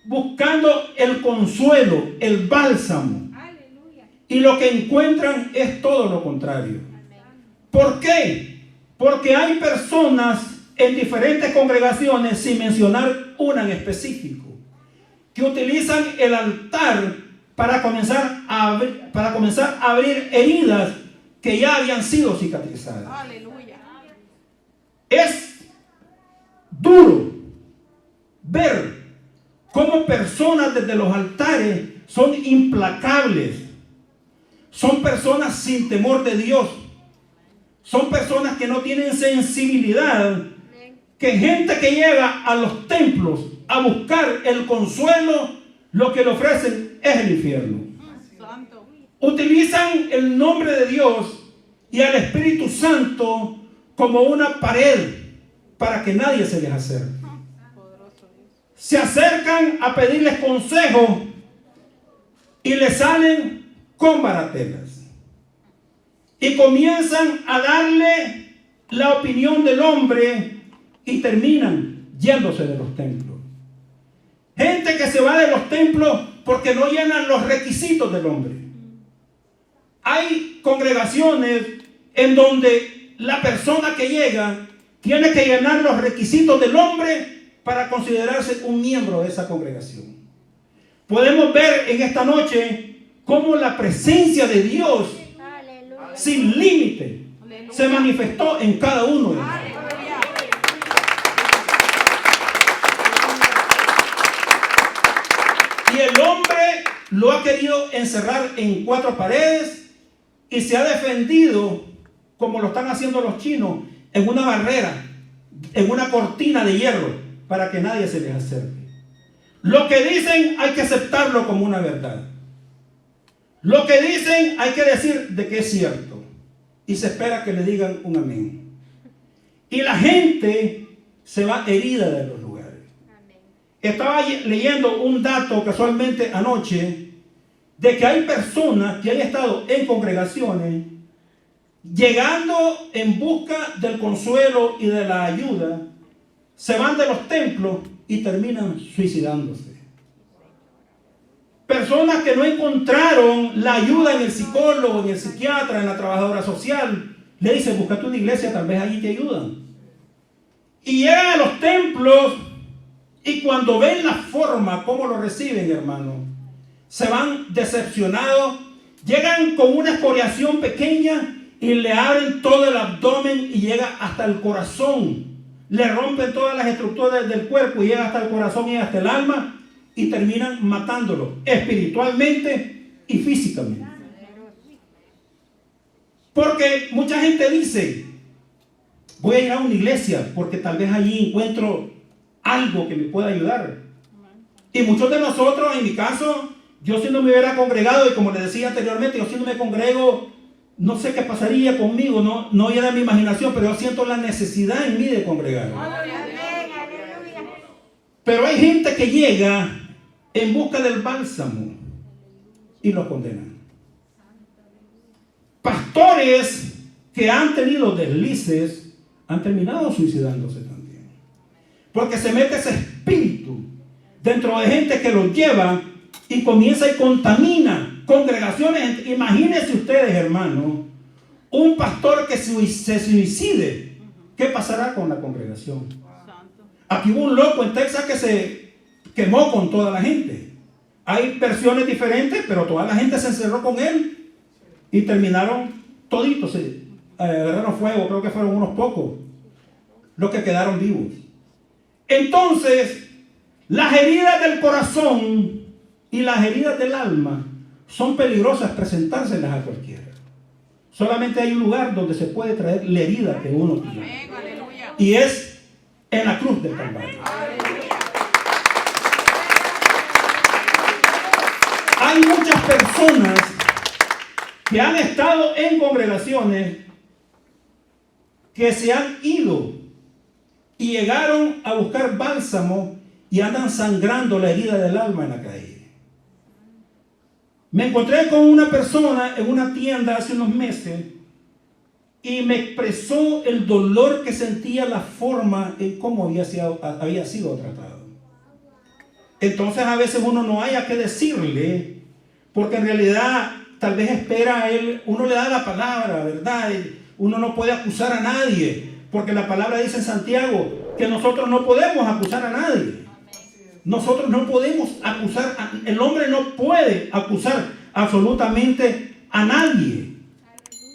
buscando el consuelo, el bálsamo. Y lo que encuentran es todo lo contrario. ¿Por qué? Porque hay personas en diferentes congregaciones, sin mencionar una en específico, que utilizan el altar para comenzar a abrir heridas que ya habían sido cicatrizadas. Aleluya. Es duro ver cómo personas desde los altares son implacables. Son personas sin temor de Dios. Son personas que no tienen sensibilidad. Que gente que llega a los templos a buscar el consuelo, lo que le ofrecen es el infierno. Santo. Utilizan el nombre de Dios y al Espíritu Santo como una pared para que nadie se les acerque. Poderoso Dios. Se acercan a pedirles consejo y les salen con baratelas. Y comienzan a darle la opinión del hombre y terminan yéndose de los templos. Gente que se va de los templos porque no llenan los requisitos del hombre. Hay congregaciones en donde la persona que llega tiene que llenar los requisitos del hombre para considerarse un miembro de esa congregación. Podemos ver en esta noche cómo la presencia de Dios sin límite se manifestó en cada uno de nosotros. Y el hombre lo ha querido encerrar en 4 paredes y se ha defendido, como lo están haciendo los chinos, en una barrera, en una cortina de hierro, para que nadie se les acerque. Lo que dicen hay que aceptarlo como una verdad. Lo que dicen hay que decir de que es cierto. Y se espera que le digan un amén. Y la gente se va herida de los lugares. Estaba leyendo un dato casualmente anoche de que hay personas que han estado en congregaciones llegando en busca del consuelo y de la ayuda, se van de los templos y terminan suicidándose. Personas que no encontraron la ayuda en el psicólogo, en el psiquiatra, en la trabajadora social, le dicen, búscate una iglesia, tal vez allí te ayudan. Y llegan a los templos y cuando ven la forma, cómo lo reciben, hermano, se van decepcionados, llegan con una escoriación pequeña y le abren todo el abdomen y llega hasta el corazón. Le rompen todas las estructuras del cuerpo y llega hasta el corazón y hasta el alma y terminan matándolo espiritualmente y físicamente. Porque mucha gente dice, voy a ir a una iglesia porque tal vez allí encuentro algo que me pueda ayudar. Y muchos de nosotros, en mi caso, yo si no me hubiera congregado, y como les decía anteriormente, yo si no me congrego, no sé qué pasaría conmigo, no era mi imaginación, pero yo siento la necesidad en mí de congregar. Pero hay gente que llega en busca del bálsamo y lo condenan. Pastores que han tenido deslices han terminado suicidándose también. Porque se mete ese espíritu dentro de gente que lo lleva y comienza y contamina congregaciones. Imagínense ustedes, hermanos, un pastor que se suicide. ¿Qué pasará con la congregación? Aquí hubo un loco en Texas que se quemó con toda la gente. Hay versiones diferentes, pero toda la gente se encerró con él y terminaron toditos. Agarraron fuego, creo que fueron unos pocos los que quedaron vivos. Entonces, las heridas del corazón y las heridas del alma son peligrosas presentárselas a cualquiera. Solamente hay un lugar donde se puede traer la herida que uno tiene. Y es en la cruz del Calvario. Hay muchas personas que han estado en congregaciones que se han ido y llegaron a buscar bálsamo y andan sangrando la herida del alma en la calle. Me encontré con una persona en una tienda hace unos meses y me expresó el dolor que sentía, la forma en cómo había sido tratado. Entonces a veces uno no haya que decirle, porque en realidad tal vez espera a él, uno le da la palabra, ¿verdad? Uno no puede acusar a nadie, porque la palabra dice en Santiago que nosotros no podemos acusar a nadie. Nosotros no podemos acusar, el hombre no puede acusar absolutamente a nadie.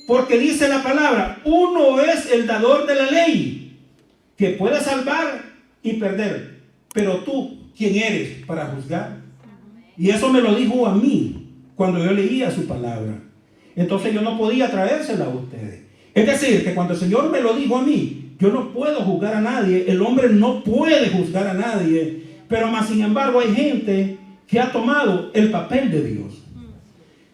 Porque dice la palabra, uno es el dador de la ley, que puede salvar y perder. Pero tú, ¿quién eres para juzgar? Y eso me lo dijo a mí cuando yo leía su palabra. Entonces yo no podía traérsela a ustedes. Es decir, que cuando el Señor me lo dijo a mí, yo no puedo juzgar a nadie, el hombre no puede juzgar a nadie. Pero más sin embargo hay gente que ha tomado el papel de Dios.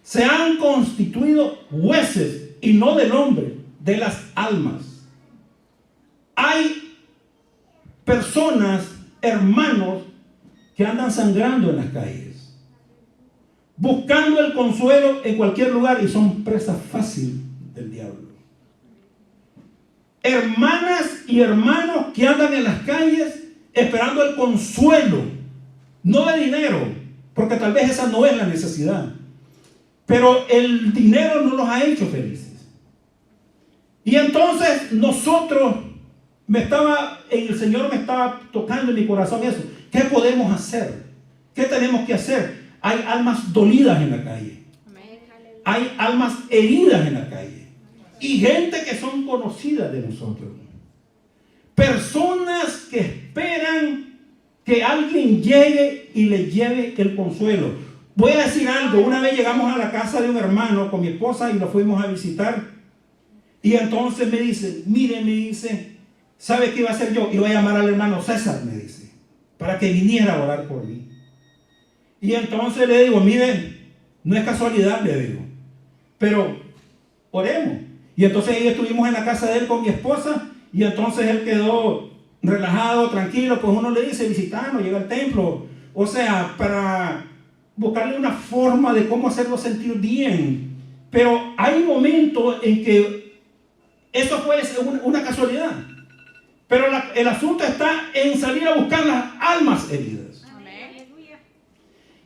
Se han constituido jueces y no del hombre, de las almas. Hay personas, hermanos, que andan sangrando en las calles, buscando el consuelo en cualquier lugar y son presa fácil del diablo. Hermanas y hermanos que andan en las calles esperando el consuelo, no de dinero, porque tal vez esa no es la necesidad, pero el dinero no los ha hecho felices. Y entonces nosotros, el Señor me estaba tocando en mi corazón eso. ¿Qué podemos hacer? ¿Qué tenemos que hacer? Hay almas dolidas en la calle. Hay almas heridas en la calle. Y gente que son conocidas de nosotros. Personas que esperan que alguien llegue y les lleve el consuelo. Voy a decir algo. Una vez llegamos a la casa de un hermano con mi esposa y lo fuimos a visitar. Y entonces me dice, mire, me dice, ¿sabe qué iba a hacer yo? Iba a llamar al hermano César, me dice, para que viniera a orar por mí. Y entonces le digo, mire, no es casualidad, le digo, pero oremos. Y entonces ahí estuvimos en la casa de él con mi esposa. Y entonces él quedó relajado, tranquilo. Pues uno le dice, visitando, llega al templo. O sea, para buscarle una forma de cómo hacerlo sentir bien. Pero hay momentos en que eso puede ser una casualidad. Pero el asunto está en salir a buscar las almas heridas.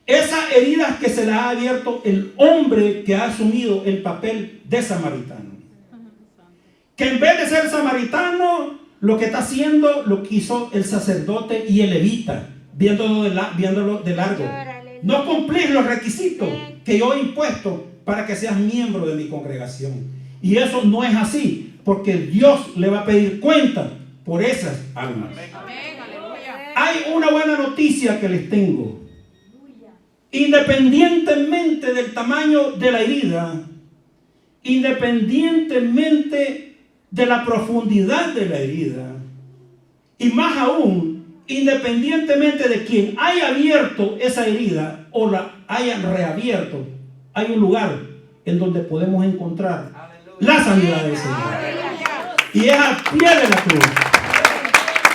Esas heridas que se le ha abierto el hombre que ha asumido el papel de samaritano. Que en vez de ser samaritano, lo que está haciendo lo que hizo el sacerdote y el levita, viéndolo de largo. No cumplir los requisitos que yo he impuesto para que seas miembro de mi congregación. Y eso no es así, porque Dios le va a pedir cuenta por esas almas. Hay una buena noticia que les tengo. Independientemente del tamaño de la herida, independientemente de la profundidad de la herida, y más aún, independientemente de quien haya abierto esa herida o la hayan reabierto, hay un lugar en donde podemos encontrar la sanidad del Señor. Y es al pie de la cruz.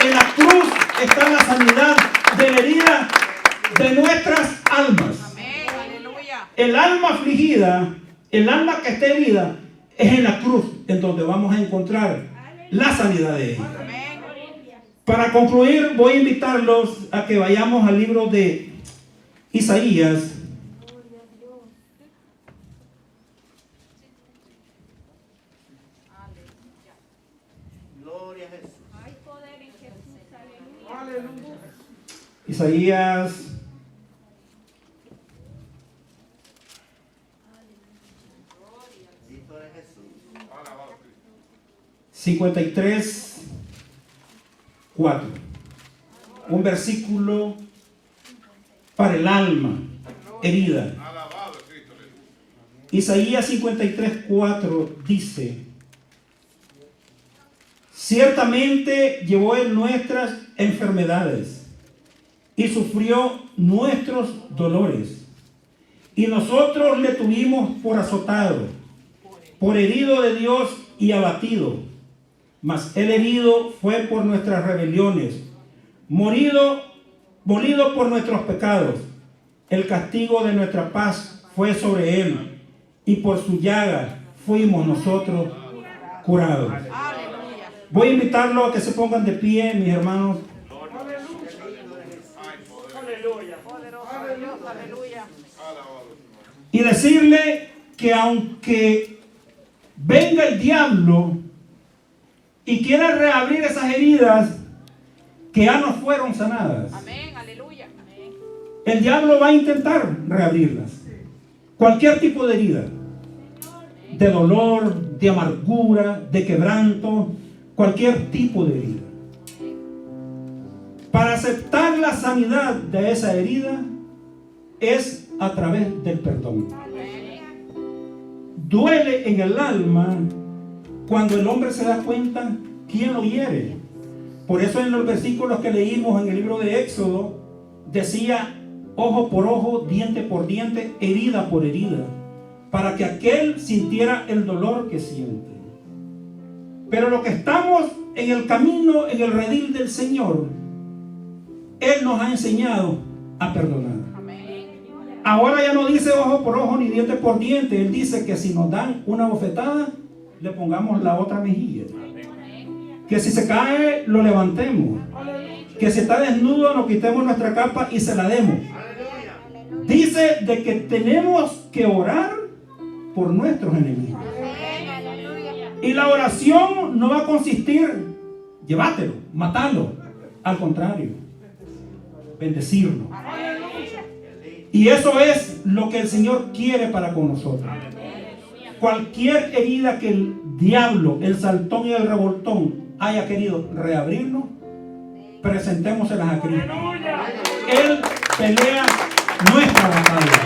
En la cruz está la sanidad de la herida de nuestras almas. El alma afligida, el alma que está herida, es en la cruz en donde vamos a encontrar la sanidad de ella. Para concluir, voy a invitarlos a que vayamos al libro de Isaías. Gloria a Jesús. Hay poder en Jesús. Aleluya. Isaías 53, 4. Un versículo para el alma herida. Isaías 53, 4 dice: ciertamente llevó él nuestras enfermedades y sufrió nuestros dolores, y nosotros le tuvimos por azotado, por herido de Dios y abatido. Mas el herido fue por nuestras rebeliones, molido por nuestros pecados. El castigo de nuestra paz fue sobre él, y por su llaga fuimos nosotros curado. Aleluya. Voy a invitarlo a que se pongan de pie, mis hermanos. Poderoso Dios, aleluya. Y decirle que aunque venga el diablo y quiera reabrir esas heridas que ya no fueron sanadas, Amén, aleluya. Amén. el diablo va a intentar reabrirlas. Cualquier tipo de herida, de dolor, de amargura, de quebranto, cualquier tipo de herida. Para aceptar la sanidad de esa herida es a través del perdón. Duele en el alma cuando el hombre se da cuenta quién lo hiere. Por eso en los versículos que leímos en el libro de Éxodo decía ojo por ojo, diente por diente, herida por herida, para que aquel sintiera el dolor que siente. Pero lo que estamos en el camino, en el redil del Señor, Él nos ha enseñado a perdonar. Ahora ya no dice ojo por ojo ni diente por diente. Él dice que si nos dan una bofetada, le pongamos la otra mejilla. Que si se cae, lo levantemos. Que si está desnudo, nos quitemos nuestra capa y se la demos. Dice de que tenemos que orar por nuestros enemigos. Y la oración no va a consistir, llévatelo, matalo. Al contrario, bendecirlo. Y eso es lo que el Señor quiere para con nosotros. Cualquier herida que el diablo, el saltón y el revoltón haya querido reabrirnos, presentémoselas a Cristo. Él pelea nuestra batalla.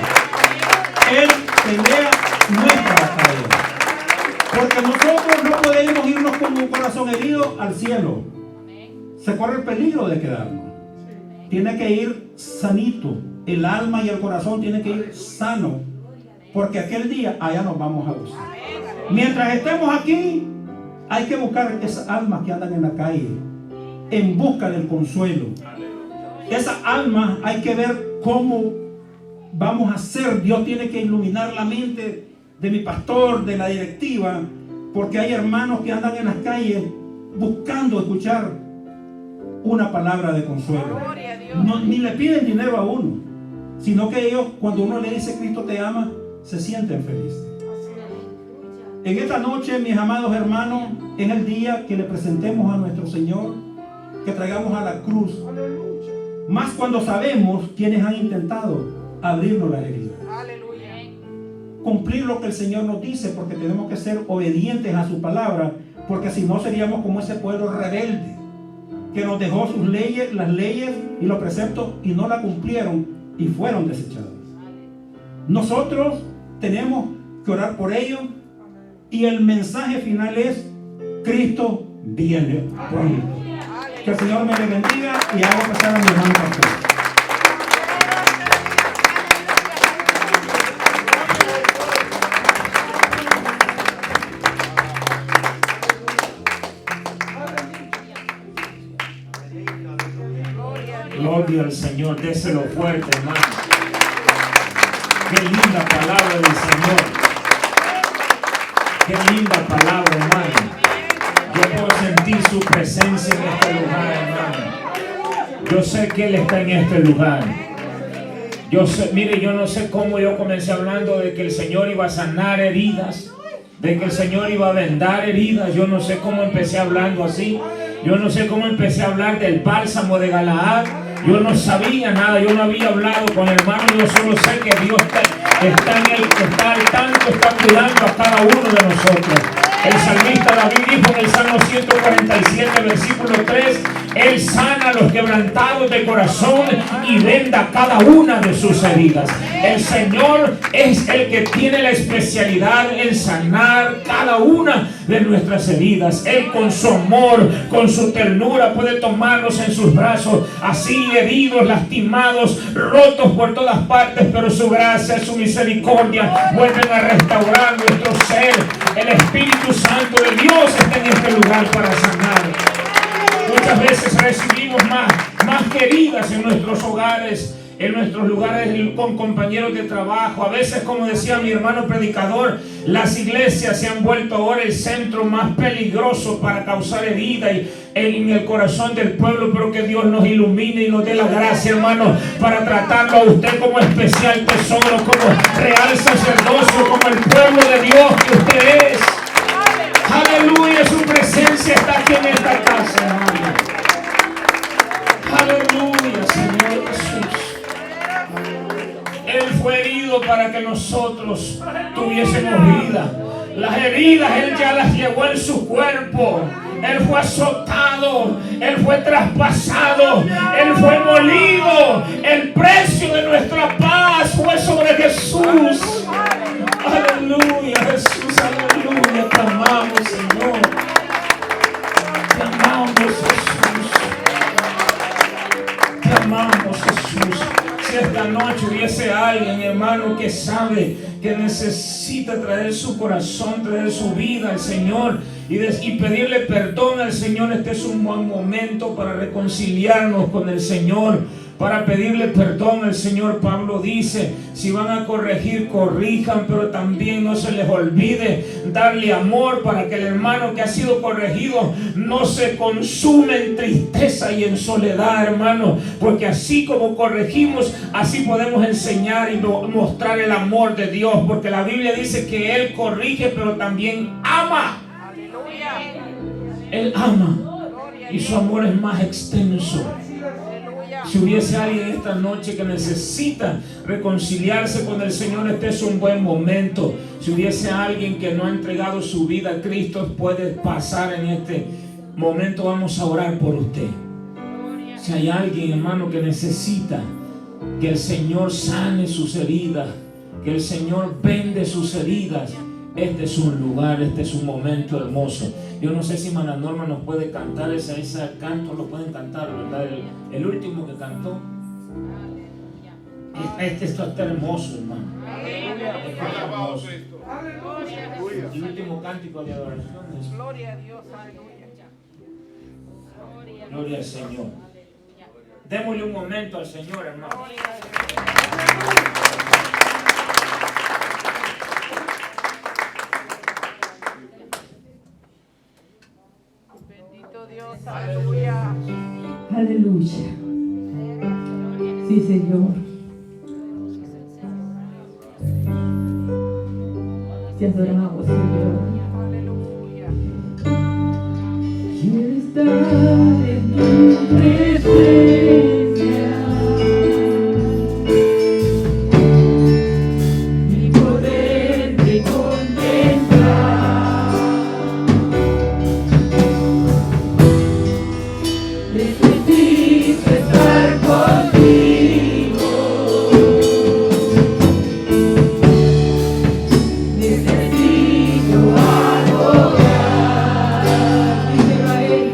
Él pelea nuestra batalla. Porque nosotros no podemos irnos con un corazón herido al cielo. Se corre el peligro de quedarnos. Tiene que ir sanito. El alma y el corazón tienen que ir sano. Porque aquel día allá nos vamos a gozar. Mientras estemos aquí, hay que buscar esas almas que andan en la calle en busca del consuelo. Esas almas hay que ver cómo vamos a hacer. Dios tiene que iluminar la mente de mi pastor, de la directiva, porque hay hermanos que andan en las calles buscando escuchar una palabra de consuelo. No, ni le piden dinero a uno, sino que ellos, cuando uno le dice Cristo te ama, se sienten felices. En esta noche, mis amados hermanos, es el día que le presentemos a nuestro Señor, que traigamos a la cruz, más cuando sabemos quienes han intentado abrirnos las heridas. Cumplir lo que el Señor nos dice, porque tenemos que ser obedientes a su palabra, porque si no seríamos como ese pueblo rebelde que nos dejó sus leyes, las leyes y los preceptos y no la cumplieron y fueron desechados. Nosotros tenemos que orar por ellos y el mensaje final es: Cristo viene pronto. Que el Señor me bendiga y haga pasar a mi hermano pastor. Gloria al Señor, déselo fuerte, hermano. Qué linda palabra del Señor. Qué linda palabra, hermano. Yo puedo sentir su presencia en este lugar, hermano. Yo sé que Él está en este lugar. Yo sé, mire, yo no sé cómo yo comencé hablando de que el Señor iba a sanar heridas, de que el Señor iba a vendar heridas. Yo no sé cómo empecé hablando así. Yo no sé cómo empecé a hablar del bálsamo de Galaad. Yo no sabía nada, yo no había hablado con el hermano. Yo solo sé que Dios está al tanto, está cuidando a cada uno de nosotros. El salmista David dijo en el Salmo 147, versículo 3: Él sana a los quebrantados de corazón y venda cada una de sus heridas. El Señor es el que tiene la especialidad en sanar cada una de nuestras heridas. Él con su amor, con su ternura puede tomarnos en sus brazos, así heridos, lastimados, rotos por todas partes, pero su gracia, su misericordia vuelven a restaurar nuestro ser. El Espíritu Santo de Dios está en este lugar para sanar. Muchas veces recibimos más que heridas en nuestros hogares. en nuestros lugares con compañeros de trabajo. A veces, como decía mi hermano predicador, las iglesias se han vuelto ahora el centro más peligroso para causar herida en el corazón del pueblo, pero que Dios nos ilumine y nos dé la gracia, hermano, para tratarlo a usted como especial tesoro, como real sacerdocio, como el pueblo de Dios que usted es. Aleluya, su presencia está aquí en esta casa, hermano. Aleluya, Señor Jesús. Él fue herido para que nosotros tuviésemos vida. Las heridas Él ya las llevó en su cuerpo. Él fue azotado, Él fue traspasado, Él fue molido. El precio de nuestra paz fue sobre Jesús. Aleluya, Jesús, aleluya. Te amamos, Señor. Te amamos, Jesús. Te amamos, Jesús. Si esta noche hubiese alguien, hermano, que sabe que necesita traer su corazón, traer su vida al Señor y pedirle perdón al Señor, este es un buen momento para reconciliarnos con el Señor, para pedirle perdón al Señor. Pablo dice, si van a corregir, corrijan, pero también no se les olvide darle amor, para que el hermano que ha sido corregido no se consume en tristeza y en soledad, hermano, porque así como corregimos, así podemos enseñar y mostrar el amor de Dios, porque la Biblia dice que Él corrige, pero también ama. Él ama y su amor es más extenso. Si hubiese alguien esta noche que necesita reconciliarse con el Señor, este es un buen momento. Si hubiese alguien que no ha entregado su vida a Cristo, puede pasar en este momento. Vamos a orar por usted. Si hay alguien, hermano, que necesita que el Señor sane sus heridas, que el Señor vende sus heridas, este es un lugar, este es un momento hermoso. Yo no sé si Mana Norma nos puede cantar ese canto, lo pueden cantar, ¿verdad? El último que cantó. Esto está hermoso, hermano. Esto está hermoso. El último cántico de adoración es Gloria a Dios, aleluya. Gloria al Señor. Démosle un momento al Señor, hermano. Bendito Dios, aleluya. Aleluya. Sí, Señor. Te adoramos, Señor. Aleluya. Quiero estar en tu presencia y poderte contemplar. Necesito estar contigo. Necesito adorar. Díselo a Él.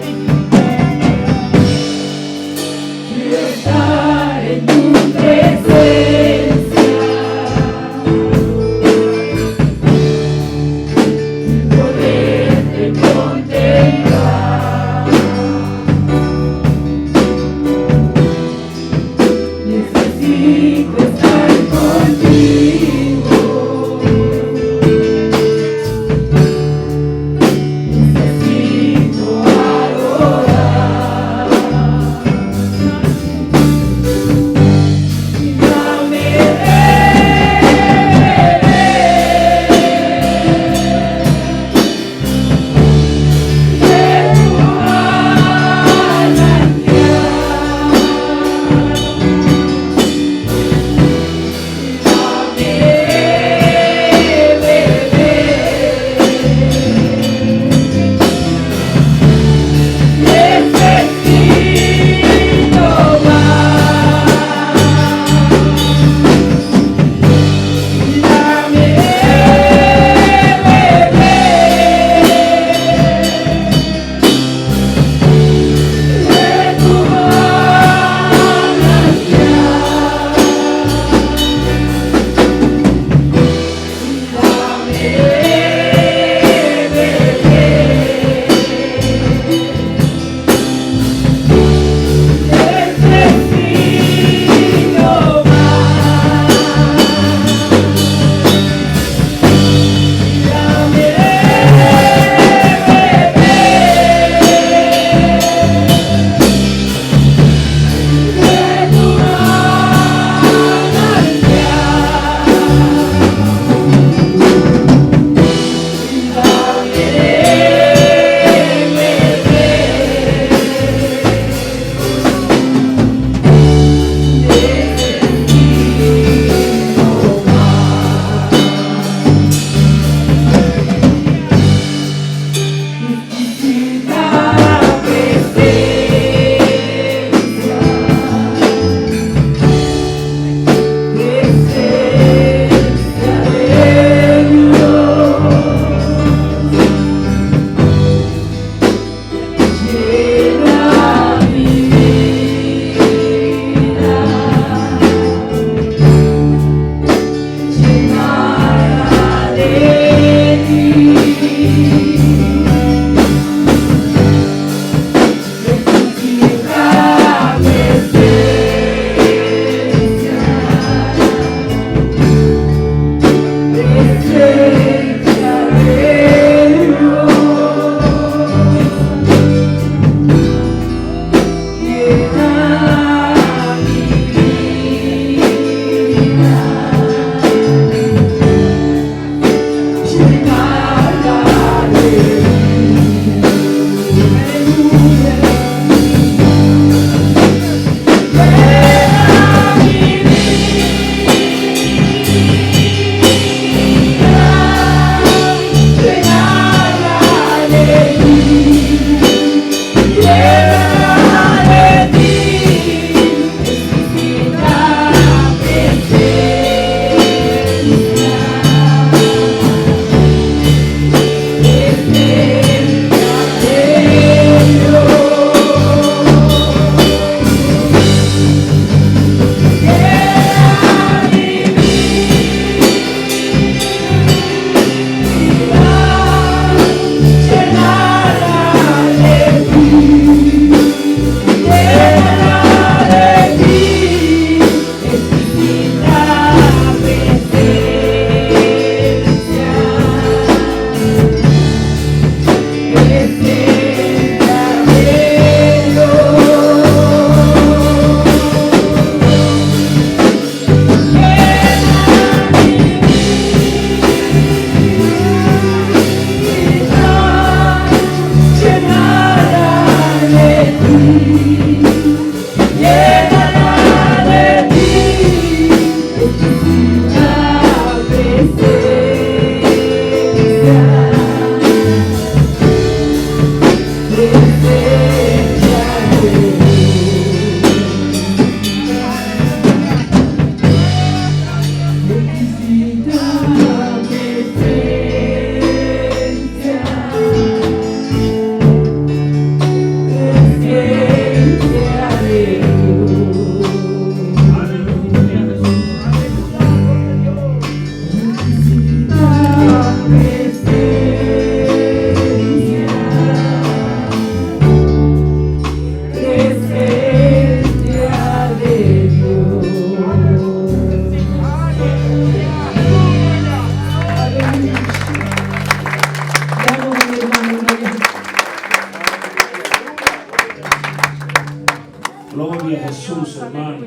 Gloria a Jesús, hermano.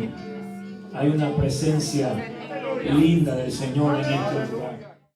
Hay una presencia linda del Señor en este lugar.